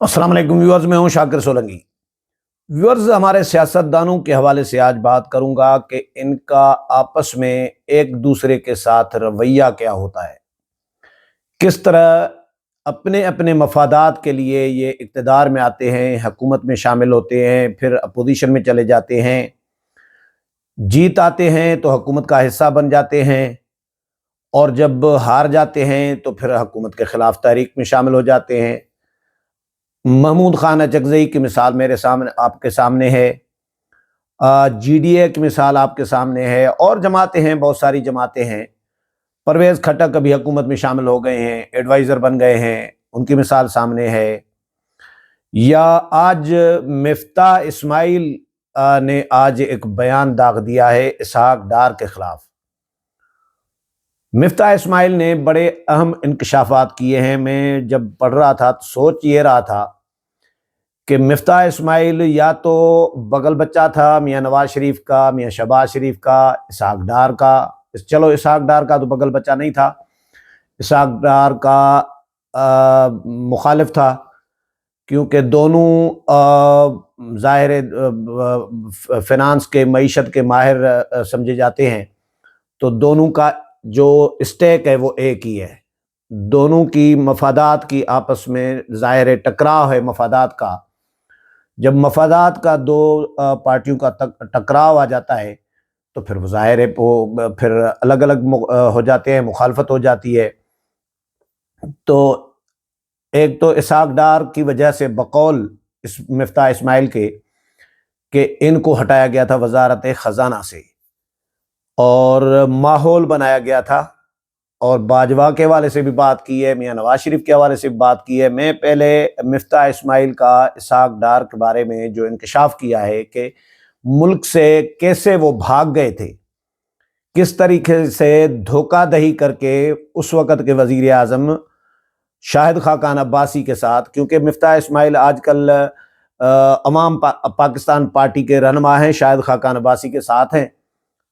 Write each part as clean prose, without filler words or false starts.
السلام علیکم ویورز، میں ہوں شاکر سولنگی۔ ویورز، ہمارے سیاستدانوں کے حوالے سے آج بات کروں گا کہ ان کا آپس میں ایک دوسرے کے ساتھ رویہ کیا ہوتا ہے، کس طرح اپنے اپنے مفادات کے لیے یہ اقتدار میں آتے ہیں، حکومت میں شامل ہوتے ہیں، پھر اپوزیشن میں چلے جاتے ہیں، جیت آتے ہیں تو حکومت کا حصہ بن جاتے ہیں، اور جب ہار جاتے ہیں تو پھر حکومت کے خلاف تحریک میں شامل ہو جاتے ہیں۔ محمود خان اچکزئی کی مثال میرے سامنے آپ کے سامنے ہے، جی ڈی اے کی مثال آپ کے سامنے ہے، اور جماعتیں ہیں، بہت ساری جماعتیں ہیں۔ پرویز کھٹک ابھی حکومت میں شامل ہو گئے ہیں، ایڈوائزر بن گئے ہیں، ان کی مثال سامنے ہے۔ یا آج مفتاح اسماعیل نے آج ایک بیان داغ دیا ہے اسحاق ڈار کے خلاف۔ مفتاح اسماعیل نے بڑے اہم انکشافات کیے ہیں۔ میں جب پڑھ رہا تھا تو سوچ یہ رہا تھا کہ مفتاح اسماعیل یا تو بغل بچہ تھا میاں نواز شریف کا، میاں شہباز شریف کا، اسحاق ڈار کا۔ چلو اسحاق ڈار کا تو بغل بچہ نہیں تھا، اسحاق ڈار کا مخالف تھا، کیونکہ دونوں ظاہر فنانس کے، معیشت کے ماہر سمجھے جاتے ہیں، تو دونوں کا جو اسٹیک ہے وہ ایک ہی ہے، دونوں کی مفادات کی آپس میں ظاہر ٹکراؤ ہے مفادات کا۔ جب مفادات کا دو پارٹیوں کا ٹکراؤ آ جاتا ہے تو پھر وہ ظاہر ہے وہ پھر الگ الگ ہو جاتے ہیں، مخالفت ہو جاتی ہے۔ تو ایک تو اسحاق ڈار کی وجہ سے بقول مفتاح اسماعیل کے کہ ان کو ہٹایا گیا تھا وزارت خزانہ سے، اور ماحول بنایا گیا تھا، اور باجوہ کے حوالے سے بھی بات کی ہے، میاں نواز شریف کے حوالے سے بھی بات کی ہے۔ میں پہلے مفتاح اسماعیل کا اسحاق ڈار کے بارے میں جو انکشاف کیا ہے کہ ملک سے کیسے وہ بھاگ گئے تھے، کس طریقے سے دھوکہ دہی کر کے اس وقت کے وزیر اعظم شاہد خاقان عباسی کے ساتھ، کیونکہ مفتاح اسماعیل آج کل عوام پاکستان پارٹی کے رہنما ہیں، شاہد خاقان عباسی کے ساتھ ہیں،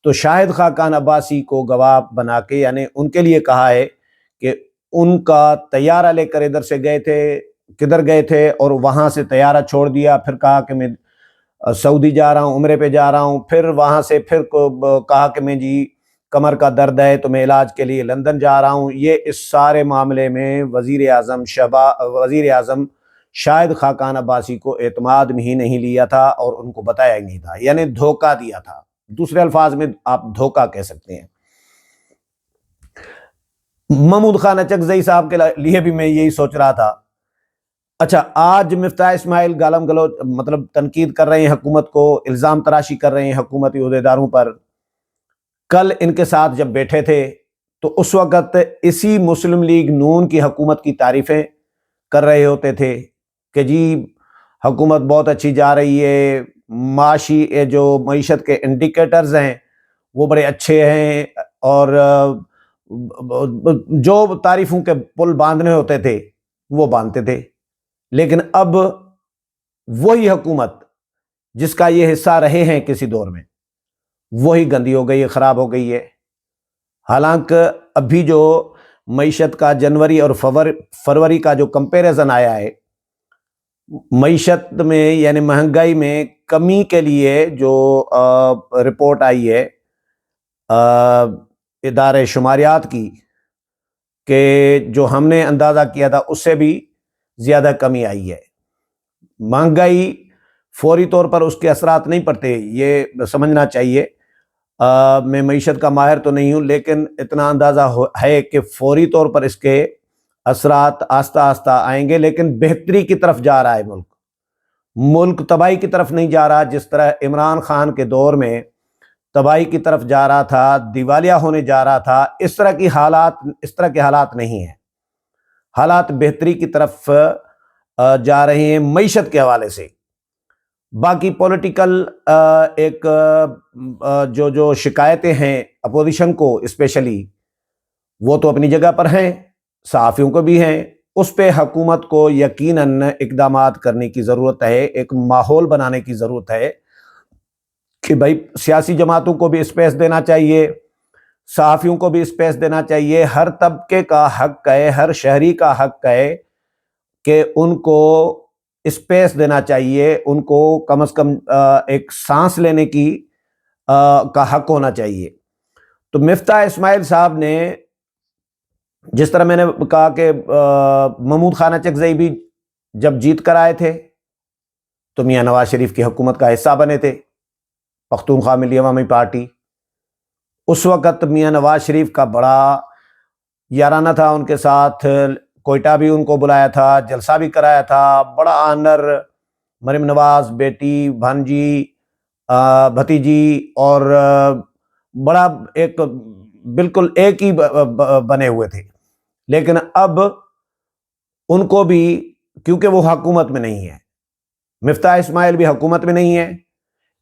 تو شاہد خاقان عباسی کو گواہ بنا کے، یعنی ان کے لیے کہا ہے کہ ان کا طیارہ لے کر ادھر سے گئے تھے، کدھر گئے تھے، اور وہاں سے طیارہ چھوڑ دیا، پھر کہا کہ میں سعودی جا رہا ہوں، عمرے پہ جا رہا ہوں، پھر وہاں سے پھر کہا کہ میں جی کمر کا درد ہے تو میں علاج کے لیے لندن جا رہا ہوں۔ یہ اس سارے معاملے میں وزیر اعظم شاہد خاقان عباسی کو اعتماد میں ہی نہیں لیا تھا، اور ان کو بتایا ہی نہیں تھا، یعنی دھوکہ دیا تھا، دوسرے الفاظ میں آپ دھوکہ کہہ سکتے ہیں۔ محمود خان اچکزئی صاحب کے لیے بھی میں یہی سوچ رہا تھا۔ اچھا، آج مفتاح اسماعیل گالم گلوچ مطلب تنقید کر رہے ہیں حکومت کو، الزام تراشی کر رہے ہیں حکومتی عہدیداروں پر۔ کل ان کے ساتھ جب بیٹھے تھے تو اس وقت اسی مسلم لیگ نون کی حکومت کی تعریفیں کر رہے ہوتے تھے کہ جی حکومت بہت اچھی جا رہی ہے، معاشی جو معیشت کے انڈیکیٹرز ہیں وہ بڑے اچھے ہیں، اور جو تعریفوں کے پل باندھنے ہوتے تھے وہ باندھتے تھے۔ لیکن اب وہی حکومت جس کا یہ حصہ رہے ہیں کسی دور میں، وہی گندی ہو گئی ہے، خراب ہو گئی ہے۔ حالانکہ ابھی جو معیشت کا جنوری اور فروری کا جو کمپیریزن آیا ہے، معیشت میں یعنی مہنگائی میں کمی کے لیے جو رپورٹ آئی ہے ادارے شماریات کی، کہ جو ہم نے اندازہ کیا تھا اس سے بھی زیادہ کمی آئی ہے۔ مہنگائی فوری طور پر اس کے اثرات نہیں پڑتے، یہ سمجھنا چاہیے۔ میں معیشت کا ماہر تو نہیں ہوں، لیکن اتنا اندازہ ہے کہ فوری طور پر اس کے اثرات آہستہ آہستہ آئیں گے، لیکن بہتری کی طرف جا رہا ہے ملک تباہی کی طرف نہیں جا رہا، جس طرح عمران خان کے دور میں تباہی کی طرف جا رہا تھا، دیوالیہ ہونے جا رہا تھا۔ اس طرح کے حالات نہیں ہیں، حالات بہتری کی طرف جا رہے ہیں معیشت کے حوالے سے۔ باقی پولیٹیکل ایک جو شکایتیں ہیں اپوزیشن کو اسپیشلی، وہ تو اپنی جگہ پر ہیں، صحافیوں کو بھی ہیں، اس پہ حکومت کو یقیناً اقدامات کرنے کی ضرورت ہے، ایک ماحول بنانے کی ضرورت ہے کہ بھائی سیاسی جماعتوں کو بھی اسپیس دینا چاہیے، صحافیوں کو بھی اسپیس دینا چاہیے۔ ہر طبقے کا حق ہے، ہر شہری کا حق ہے کہ ان کو اسپیس دینا چاہیے، ان کو کم از کم ایک سانس لینے کی کا حق ہونا چاہیے۔ تو مفتاح اسماعیل صاحب نے، جس طرح میں نے کہا کہ محمود خانہ چکزئی بھی جب جیت کر آئے تھے تو میاں نواز شریف کی حکومت کا حصہ بنے تھے، پختونخوا ملی عوامی پارٹی۔ اس وقت میاں نواز شریف کا بڑا یارانہ تھا ان کے ساتھ، کوئٹہ بھی ان کو بلایا تھا، جلسہ بھی کرایا تھا، بڑا آنر، مریم نواز بیٹی، بھانجی، بھتیجی، اور بڑا ایک بالکل ایک ہی بنے ہوئے تھے۔ لیکن اب ان کو بھی، کیونکہ وہ حکومت میں نہیں ہے، مفتاح اسماعیل بھی حکومت میں نہیں ہے،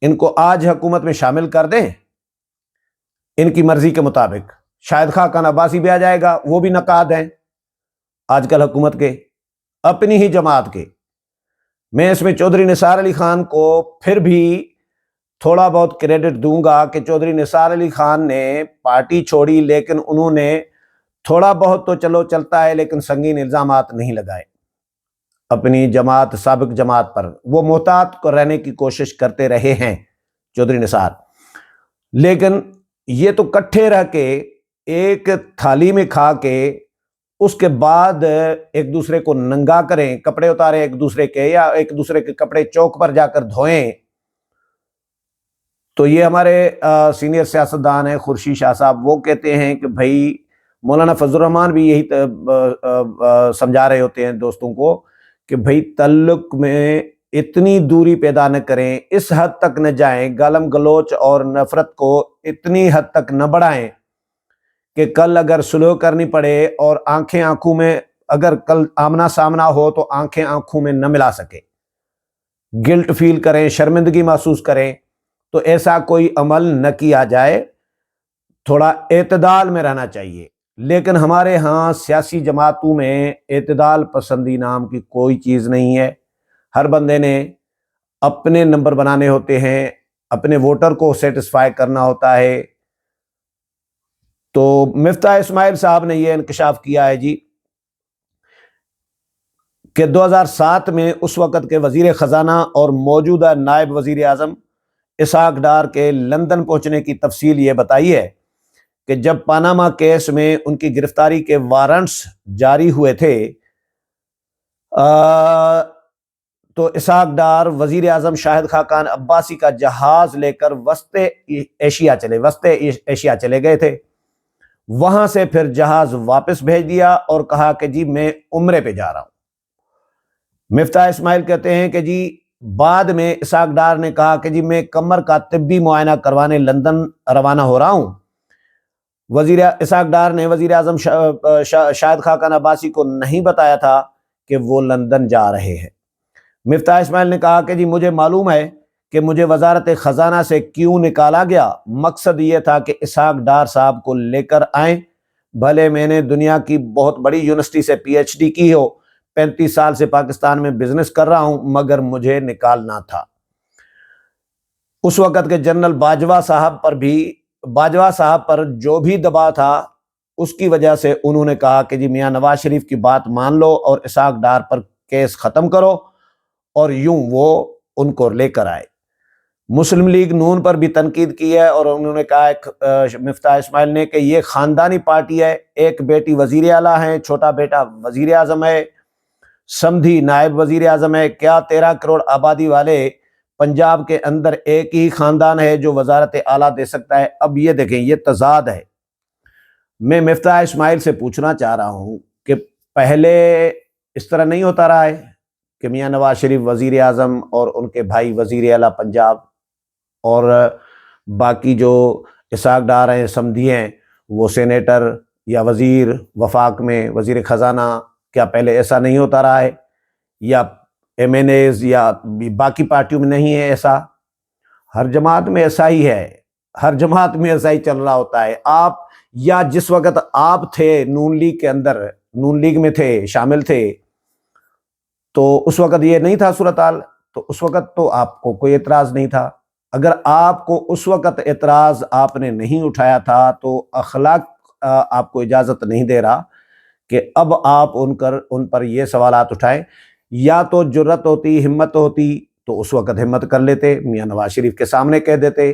ان کو آج حکومت میں شامل کر دیں ان کی مرضی کے مطابق، شاہد خاقان عباسی بھی آ جائے گا، وہ بھی نقاد ہیں آج کل حکومت کے، اپنی ہی جماعت کے۔ میں اس میں چودھری نثار علی خان کو پھر بھی تھوڑا بہت کریڈٹ دوں گا کہ چودھری نثار علی خان نے پارٹی چھوڑی، لیکن انہوں نے تھوڑا بہت تو چلو چلتا ہے، لیکن سنگین الزامات نہیں لگائے اپنی جماعت، سابق جماعت پر۔ وہ محتاط رہنے کی کوشش کرتے رہے ہیں چودھری نثار، لیکن یہ تو کٹھے رہ کے ایک تھالی میں کھا کے اس کے بعد ایک دوسرے کو ننگا کریں، کپڑے اتاریں ایک دوسرے کے، یا ایک دوسرے کے کپڑے چوک پر جا کر دھوئیں۔ تو یہ ہمارے سینئر سیاستدان ہیں خورشید شاہ صاحب، وہ کہتے ہیں کہ بھائی، مولانا فضل الرحمان بھی یہی سمجھا رہے ہوتے ہیں دوستوں کو کہ بھائی تعلق میں اتنی دوری پیدا نہ کریں، اس حد تک نہ جائیں، گالم گلوچ اور نفرت کو اتنی حد تک نہ بڑھائیں کہ کل اگر سلوک کرنی پڑے اور آنکھیں آنکھوں میں، اگر کل آمنا سامنا ہو تو آنکھیں آنکھوں میں نہ ملا سکے، گلٹ فیل کریں، شرمندگی محسوس کریں، تو ایسا کوئی عمل نہ کیا جائے، تھوڑا اعتدال میں رہنا چاہیے۔ لیکن ہمارے ہاں سیاسی جماعتوں میں اعتدال پسندی نام کی کوئی چیز نہیں ہے، ہر بندے نے اپنے نمبر بنانے ہوتے ہیں، اپنے ووٹر کو سیٹسفائی کرنا ہوتا ہے۔ تو مفتاح اسماعیل صاحب نے یہ انکشاف کیا ہے جی کہ 2007 میں اس وقت کے وزیر خزانہ اور موجودہ نائب وزیر اعظم اسحاق ڈار کے لندن پہنچنے کی تفصیل یہ بتائی ہے کہ جب پاناما کیس میں ان کی گرفتاری کے وارنٹس جاری ہوئے تھے تو اسحاق ڈار وزیر اعظم شاہد خاقان عباسی کا جہاز لے کر وسط ایشیا چلے گئے تھے۔ وہاں سے پھر جہاز واپس بھیج دیا اور کہا کہ جی میں عمرے پہ جا رہا ہوں۔ مفتاح اسماعیل کہتے ہیں کہ جی بعد میں اسحاق ڈار نے کہا کہ جی میں کمر کا طبی معائنہ کروانے لندن روانہ ہو رہا ہوں۔ اسحاق ڈار نے وزیر اعظم شاہد خاقان عباسی کو نہیں بتایا تھا کہ وہ لندن جا رہے ہیں۔ مفتاح اسماعیل نے کہا کہ جی مجھے معلوم ہے کہ مجھے وزارت خزانہ سے کیوں نکالا گیا، مقصد یہ تھا کہ اسحاق ڈار صاحب کو لے کر آئیں، بھلے میں نے دنیا کی بہت بڑی یونیورسٹی سے پی ایچ ڈی کی ہو، 35 سال سے پاکستان میں بزنس کر رہا ہوں، مگر مجھے نکالنا تھا۔ اس وقت کے جنرل باجوہ صاحب پر جو بھی دباؤ تھا اس کی وجہ سے انہوں نے کہا کہ جی میاں نواز شریف کی بات مان لو اور اسحاق ڈار پر کیس ختم کرو، اور یوں وہ ان کو لے کر آئے۔ مسلم لیگ نون پر بھی تنقید کی ہے، اور انہوں نے کہا مفتاح اسماعیل نے کہ یہ خاندانی پارٹی ہے، ایک بیٹی وزیر اعلیٰ ہے، چھوٹا بیٹا وزیر اعظم ہے، سمدھی نائب وزیر اعظم ہے، کیا 13 کروڑ آبادی والے پنجاب کے اندر ایک ہی خاندان ہے جو وزارت اعلیٰ دے سکتا ہے؟ اب یہ دیکھیں، یہ تضاد ہے۔ میں مفتاح اسماعیل سے پوچھنا چاہ رہا ہوں کہ پہلے اس طرح نہیں ہوتا رہا ہے کہ میاں نواز شریف وزیر اعظم اور ان کے بھائی وزیر اعلیٰ پنجاب اور باقی جو اسحاق ڈار ہیں، سمدھی ہیں، وہ سینیٹر یا وزیر وفاق میں وزیر خزانہ، کیا پہلے ایسا نہیں ہوتا رہا ہے؟ یا ایم این ایز یا باقی پارٹیوں میں نہیں ہے ایسا؟ ہر جماعت میں ایسا ہی ہے، ہر جماعت میں ایسا ہی چل رہا ہوتا ہے۔ آپ یا جس وقت آپ تھے نون لیگ کے اندر، نون لیگ میں تھے، شامل تھے، تو اس وقت یہ نہیں تھا صورتحال، تو اس وقت تو آپ کو کوئی اعتراض نہیں تھا۔ اگر آپ کو اس وقت اعتراض آپ نے نہیں اٹھایا تھا تو اخلاق آپ کو اجازت نہیں دے رہا کہ اب آپ ان پر یہ سوالات اٹھائیں۔ یا تو جرت ہوتی، ہمت ہوتی تو اس وقت ہمت کر لیتے، میاں نواز شریف کے سامنے کہہ دیتے۔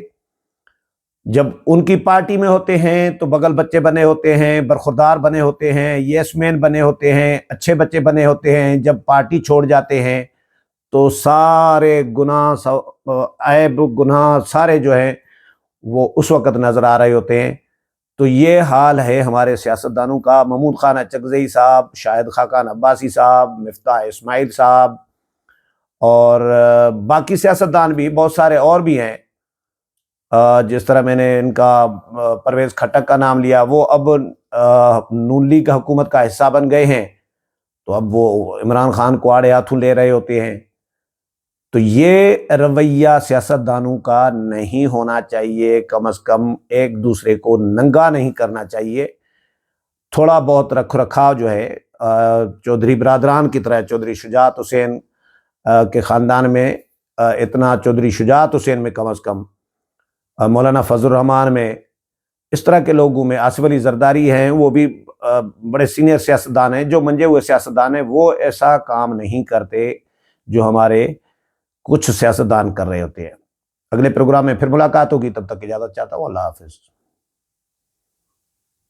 جب ان کی پارٹی میں ہوتے ہیں تو بغل بچے بنے ہوتے ہیں، برخوردار بنے ہوتے ہیں، یس مین بنے ہوتے ہیں، اچھے بچے بنے ہوتے ہیں۔ جب پارٹی چھوڑ جاتے ہیں تو سارے گناہ، عیب گناہ سارے جو ہیں وہ اس وقت نظر آ رہے ہوتے ہیں۔ تو یہ حال ہے ہمارے سیاستدانوں کا۔ محمود خان اچکزئی صاحب، شاہد خاقان عباسی صاحب، مفتاح اسماعیل صاحب اور باقی سیاستدان بھی بہت سارے اور بھی ہیں، جس طرح میں نے ان کا پرویز کھٹک کا نام لیا، وہ اب نون لیگ حکومت کا حصہ بن گئے ہیں، تو اب وہ عمران خان کو آڑے ہاتھوں لے رہے ہوتے ہیں۔ تو یہ رویہ سیاستدانوں کا نہیں ہونا چاہیے، کم از کم ایک دوسرے کو ننگا نہیں کرنا چاہیے۔ تھوڑا بہت رکھ رکھاؤ جو ہے چودھری برادران کی طرح، چودھری شجاعت حسین کے خاندان میں اتنا، چودھری شجاعت حسین میں کم از کم، مولانا فضل الرحمان میں، اس طرح کے لوگوں میں، آصف علی زرداری ہیں، وہ بھی بڑے سینئر سیاستدان ہیں، جو منجے ہوئے سیاستدان ہیں، وہ ایسا کام نہیں کرتے جو ہمارے کچھ سیاستدان کر رہے ہوتے ہیں۔ اگلے پروگرام میں پھر ملاقات ہوگی، تب تک اجازت چاہتا ہوں، اللہ حافظ۔